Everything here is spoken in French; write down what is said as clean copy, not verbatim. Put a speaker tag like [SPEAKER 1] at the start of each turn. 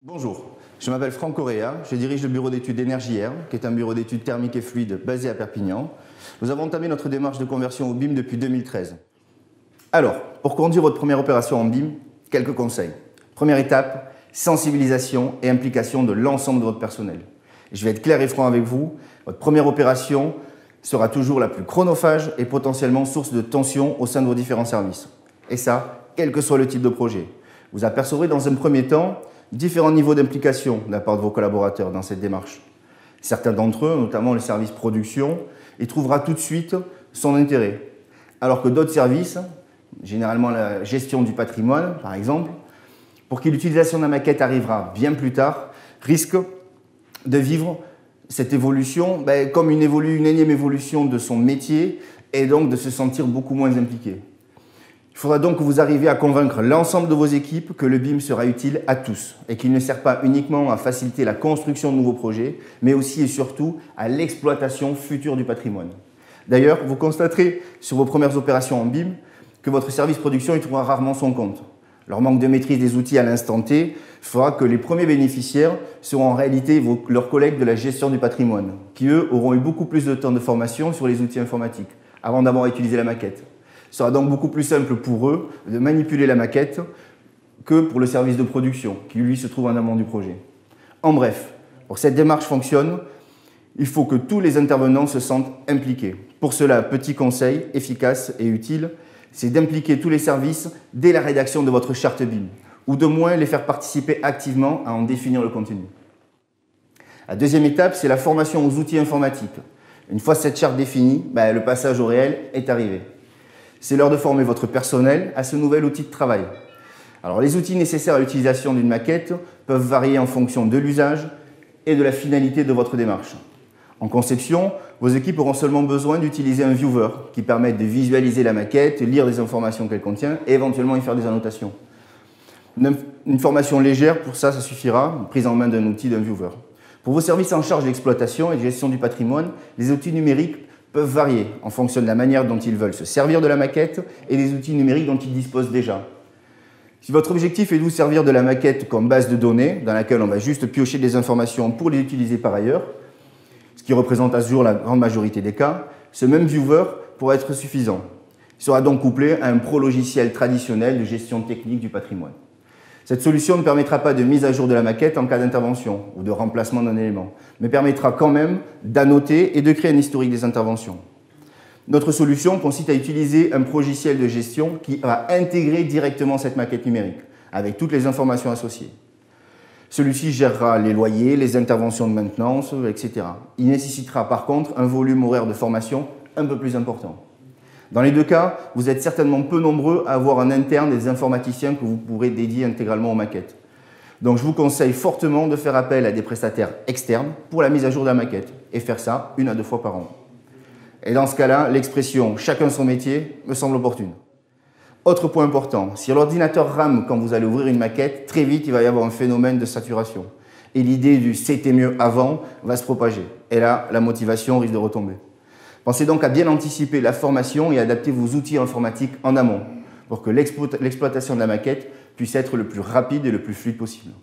[SPEAKER 1] Bonjour, je m'appelle Franck Correa, je dirige le bureau d'études Énergie-Air, qui est un bureau d'études thermiques et fluides basé à Perpignan. Nous avons entamé notre démarche de conversion au BIM depuis 2013. Alors, pour conduire votre première opération en BIM, quelques conseils. Première étape, sensibilisation et implication de l'ensemble de votre personnel. Je vais être clair et franc avec vous, votre première opération sera toujours la plus chronophage et potentiellement source de tension au sein de vos différents services. Et ça, quel que soit le type de projet. Vous apercevrez dans un premier temps différents niveaux d'implication de la part de vos collaborateurs dans cette démarche. Certains d'entre eux, notamment le service production, y trouvera tout de suite son intérêt. Alors que d'autres services, généralement la gestion du patrimoine par exemple, pour qui l'utilisation de la maquette arrivera bien plus tard, risquent de vivre cette évolution comme une énième évolution de son métier et donc de se sentir beaucoup moins impliqué. Il faudra donc que vous arriviez à convaincre l'ensemble de vos équipes que le BIM sera utile à tous et qu'il ne sert pas uniquement à faciliter la construction de nouveaux projets, mais aussi et surtout à l'exploitation future du patrimoine. D'ailleurs, vous constaterez sur vos premières opérations en BIM que votre service production y trouvera rarement son compte. Leur manque de maîtrise des outils à l'instant T fera que les premiers bénéficiaires seront en réalité leurs collègues de la gestion du patrimoine, qui eux auront eu beaucoup plus de temps de formation sur les outils informatiques avant d'avoir utilisé la maquette. Il sera donc beaucoup plus simple pour eux de manipuler la maquette que pour le service de production, qui lui se trouve en amont du projet. En bref, pour que cette démarche fonctionne, il faut que tous les intervenants se sentent impliqués. Pour cela, petit conseil efficace et utile, c'est d'impliquer tous les services dès la rédaction de votre charte BIM, ou de moins les faire participer activement à en définir le contenu. La deuxième étape, c'est la formation aux outils informatiques. Une fois cette charte définie, le passage au réel est arrivé. C'est l'heure de former votre personnel à ce nouvel outil de travail. Alors, les outils nécessaires à l'utilisation d'une maquette peuvent varier en fonction de l'usage et de la finalité de votre démarche. En conception, vos équipes auront seulement besoin d'utiliser un viewer qui permette de visualiser la maquette, lire les informations qu'elle contient et éventuellement y faire des annotations. Une formation légère, pour ça suffira, une prise en main d'un outil, d'un viewer. Pour vos services en charge d'exploitation et de gestion du patrimoine, les outils numériques peuvent varier en fonction de la manière dont ils veulent se servir de la maquette et des outils numériques dont ils disposent déjà. Si votre objectif est de vous servir de la maquette comme base de données, dans laquelle on va juste piocher des informations pour les utiliser par ailleurs, ce qui représente à ce jour la grande majorité des cas, ce même viewer pourra être suffisant. Il sera donc couplé à un pro-logiciel traditionnel de gestion technique du patrimoine. Cette solution ne permettra pas de mise à jour de la maquette en cas d'intervention ou de remplacement d'un élément, mais permettra quand même d'annoter et de créer un historique des interventions. Notre solution consiste à utiliser un logiciel de gestion qui va intégrer directement cette maquette numérique, avec toutes les informations associées. Celui-ci gérera les loyers, les interventions de maintenance, etc. Il nécessitera par contre un volume horaire de formation un peu plus important. Dans les deux cas, vous êtes certainement peu nombreux à avoir en interne des informaticiens que vous pourrez dédier intégralement aux maquettes. Donc je vous conseille fortement de faire appel à des prestataires externes pour la mise à jour de la maquette et faire ça 1 à 2 fois par an. Et dans ce cas-là, l'expression « chacun son métier » me semble opportune. Autre point important, si l'ordinateur rame quand vous allez ouvrir une maquette, très vite il va y avoir un phénomène de saturation. Et l'idée du « c'était mieux avant » va se propager. Et là, la motivation risque de retomber. Pensez donc à bien anticiper la formation et adapter vos outils informatiques en amont pour que l'exploitation de la maquette puisse être le plus rapide et le plus fluide possible.